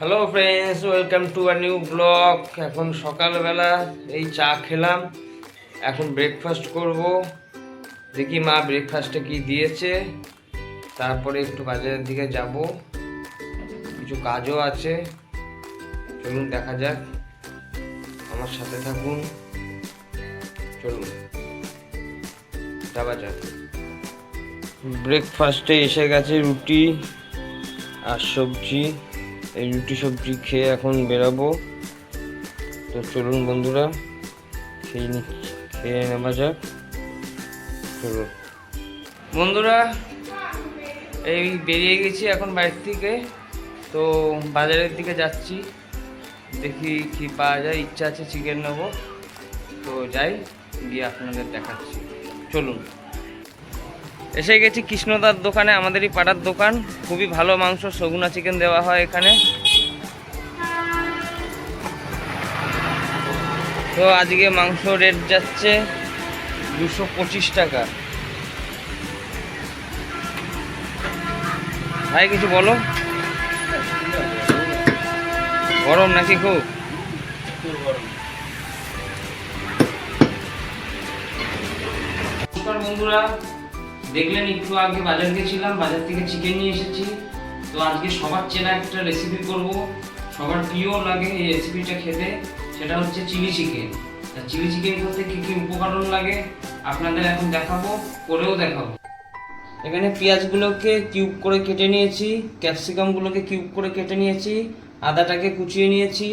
Hello friends, welcome to a new blog. এখন সকালবেলা এই চা খেলাম, এখন ব্রেকফাস্ট করব। দেখি মা ব্রেকফাস্টে কি দিয়েছে, তারপরে একটু বাজারের দিকে যাব, কিছু কাজও আছে। চলুন দেখা যাক, আমার সাথে থাকুন। চলুন যাওয়া যাক। ব্রেকফাস্টে এসে গেছে রুটি আর সবজি। এই রুটি সবজি খেয়ে এখন বেরাবো। তো চলুন বন্ধুরা, খেয়ে নেওয়া যাক। চলুন বন্ধুরা, এই বেরিয়ে গেছি এখন বাড়ির থেকে। তো বাজারের দিকে যাচ্ছি, দেখি কি পাওয়া যায়। ইচ্ছা আছে চিকেন নেবো, তো যাই, গিয়ে আপনাদের দেখাচ্ছি। চলুন। এসে গেছি কৃষ্ণদার দোকানে, আমাদেরই পাড়ার দোকান। খুবই ভালো মাংস, সগুনা চিকেন দেওয়া হয় এখানে। তো আজকে মাংস রেট যাচ্ছে 225 টাকা। ভাই কিছু বলো। গরম নাকি খুব? নমস্কার বন্ধুরা, দেখলেন একটু আগে বাজার গেছিলাম, বাজার থেকে চিকেন নিয়ে এসেছি। তো আজকে সবার চেনা একটা রেসিপি করব, সবার প্রিয় লাগে এই রেসিপিটা খেতে। সেটা হচ্ছে চিলি চিকেন। চিলি চিকেন করতে কী কী উপকরণ লাগে আপনাদের এখন দেখাবো, করেও দেখাবো। এখানে পেঁয়াজগুলোকে কিউব করে কেটে নিয়েছি, ক্যাপসিকামগুলোকে কিউব করে কেটে নিয়েছি, আদাটাকে কুচিয়ে নিয়েছি,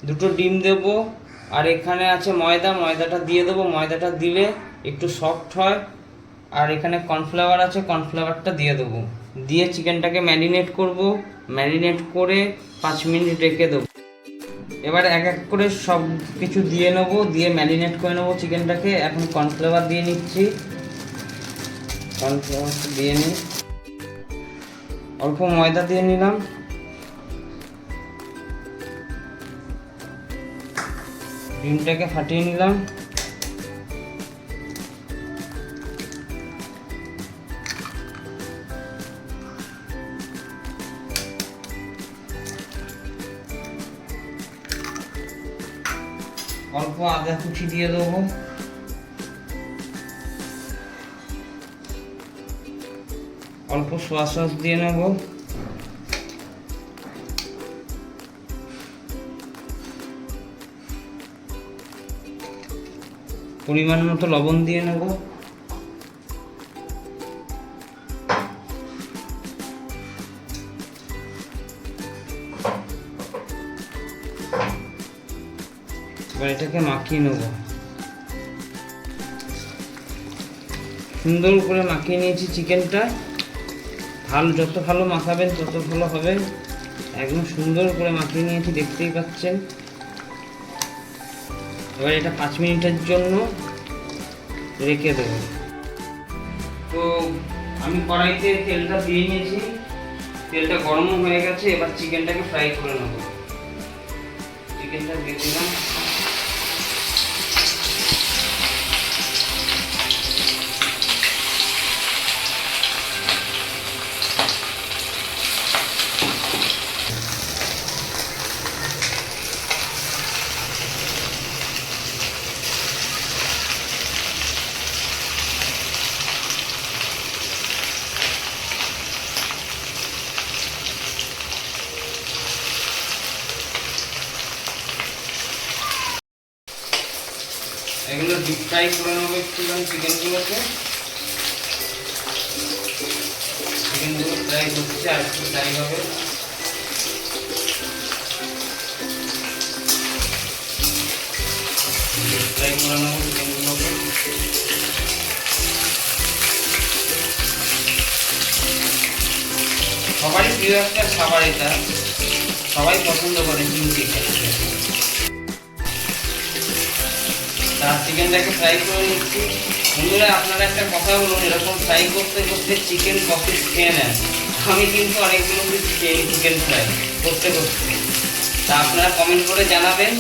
দুটো ডিম দেব, আর এখানে আছে ময়দাটা দিয়ে দেবো। ময়দাটা দিলে একটু সফট হয়। আর এখানে কর্নফ্লাওয়ার আছে, কর্নফ্লাওয়ারটা দিয়ে দেবো। দিয়ে চিকেনটাকে ম্যারিনেট করব, ম্যারিনেট করে 5 মিনিট রেখে দেবো। এবার এক এক করে সব কিছু দিয়ে নেবো, দিয়ে ম্যারিনেট করে নেবো চিকেনটাকে। এখন কর্নফ্লাওয়ার দিয়ে নিচ্ছি, কর্নফ্লাওয়ারটা দিয়ে নিই। অল্প ময়দা দিয়ে নিলাম, ডিমটাকে ফাটিয়ে নিলাম। অল্প আদা কুচি দিয়ে দেবো, অল্প সোয়া সস দিয়ে নেব, পরিমাণ মতো লবণ দিয়ে নেব। এবার এটাকে মাখিয়ে নেব, সুন্দর করে মাখিয়ে নিয়েছি চিকেনটা। যত ভালো মাখাবেন তত ভালো হবে। একদম সুন্দর করে মাখিয়ে নিয়েছি, দেখতেই পাচ্ছেন। এবার এটা 5 মিনিটের জন্য রেখে দেব। তো আমি কড়াইতে তেলটা দিয়ে নিয়েছি, তেলটা গরম হয়ে গেছে। এবার চিকেনটাকে ফ্রাই করে নেব। চিকেনটা দিয়ে দিলাম, এগুলো ডিপ ফ্রাই করে নেবো একটুখানি চিকেনগুলোকে। চিকেনগুলো ফ্রাই হচ্ছে, আর একটু ফ্রাই হবে। ডিপ ফ্রাই করে নেবো চিকেনগুলোকে। সবারই প্রিয় একটা খাবার এটা, সবাই পছন্দ করে চিলি চিকেন। তার চিকেনটাকে ফ্রাই করে নিচ্ছি। বন্ধুরা, আপনারা একটা কথা বলুন, এরকম ফ্রাই করতে করতে চিকেন কত খেয়ে নেন। আমি কিন্তু অনেকগুলো খেয়ে চিকেন ফ্রাই করতে করতে। তা আপনারা কমেন্ট করে জানাবেন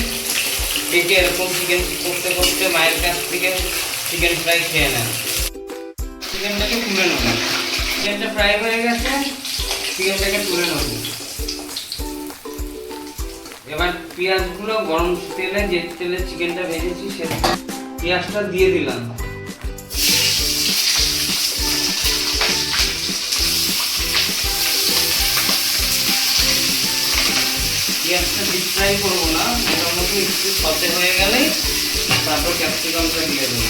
কে কে এরকম চিকেন করতে করতে মায়ের কাছ থেকে চিকেন ফ্রাই খেয়ে নেন। চিকেনটাকে তুলে নেবেন, চিকেনটা ফ্রাই হয়ে গেছে, চিকেনটাকে তুলে নেব। এবার পেঁয়াজগুলো গরম তেলে, যে তেলে চিকেনটা ভেজেছি সে পেঁয়াজটা দিয়ে দিলাম। পেঁয়াজটা ডিপ ফ্রাই করবো না, মোটামুটি একটু সতে হয়ে গেলে তারপর ক্যাপসিকামটা দিয়ে দেবো।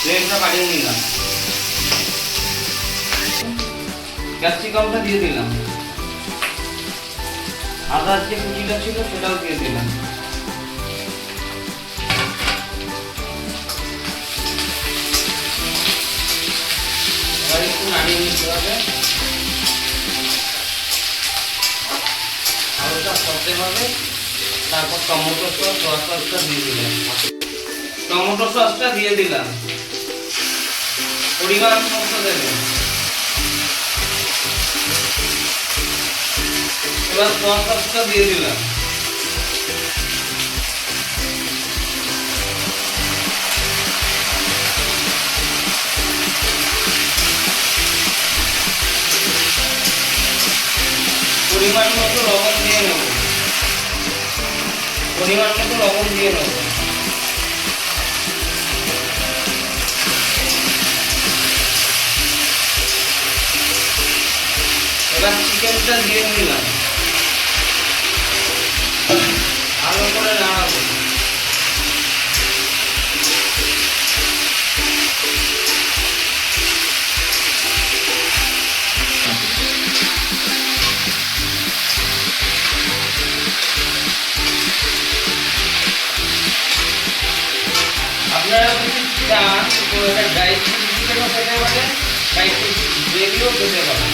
ফ্লেমটা বাড়িয়ে নিলাম, ক্যাপসিকামটা দিয়ে দিলাম, আদার যে কুচিটা ছিল সেটাও দিয়ে দিলাম। এবার একটু নাড়িয়ে নিতে হবে, হালকা সতে হবে। তারপর টমেটো সস, সয়া সসটা দিয়ে দিলাম, টমেটো সসটা দিয়ে দিলাম, পরিমাণ মতো দেবেন। এবার সয়া সসটা দিয়ে দিলাম, পরিমাণ মতো লবণ দিয়ে নেব, পরিমাণ মতো লবণ দিয়ে নেব। এবার চিকেনটা দিয়ে দিলাম, ভালো করে নাড়াবো। আপনারা যদি চান তো এটা ড্রাই চিকেনও খেতে পারেন, ড্রাই গ্রেভিও খেতে পারেন,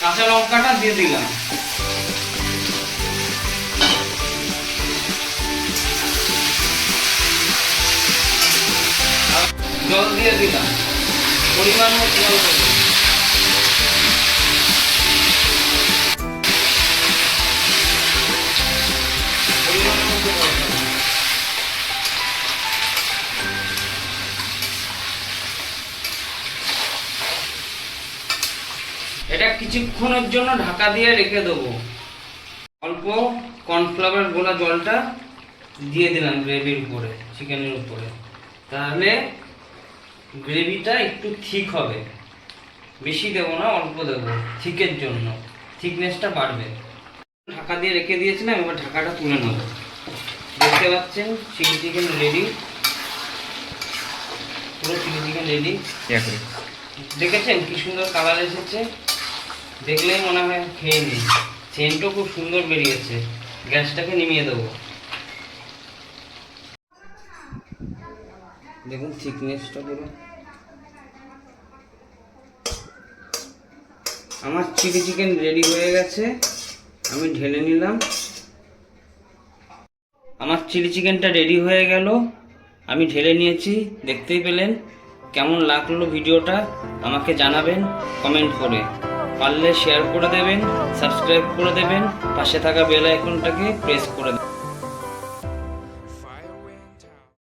কাঁচা লঙ্কাটা দিয়ে দিলাম, জল দিয়ে দিলাম, পরিমাণ মতো জল দেব। পরিমাণ মতো জল দেব। এটা কিছুক্ষণের জন্য ঢাকা দিয়ে রেখে দেবো। অল্প কর্নফ্লাওয়ার গোলা জলটা দিয়ে দিলাম গ্রেভির উপরে, চিকেনের উপরে, তাহলে গ্রেভিটা একটু ঠিক হবে। বেশি দেবো না, অল্প দেবো, থিকের জন্য, থিকনেসটা বাড়বে। ঢাকা দিয়ে রেখে দিয়েছিলাম, এবার ঢাকাটা তুলে নেব। দেখতে পাচ্ছেন চিলি চিকেন রেডি, পুরো চিলি চিকেন রেডি। দেখেছেন কি সুন্দর কালার এসেছে, দেখলেই মনে হয় খেয়ে নিই। সেন্টও খুব সুন্দর বেরিয়েছে। গ্যাসটাকে নিমিয়ে দেবো। দেখুন থিকনেসটা পুরো। আমার চিলি চিকেন রেডি হয়ে গেছে, আমি ঢেলে নিলাম। আমার চিলি চিকেনটা রেডি হয়ে গেল, আমি ঢেলে নিয়েছি। দেখতেই পেলেন। কেমন লাগলো ভিডিওটা আমাকে জানাবেন কমেন্ট করে। পারলে শেয়ার করে দেবেন, সাবস্ক্রাইব করে দেবেন, পাশে থাকা বেল আইকনটাকে প্রেস করে দেবেন।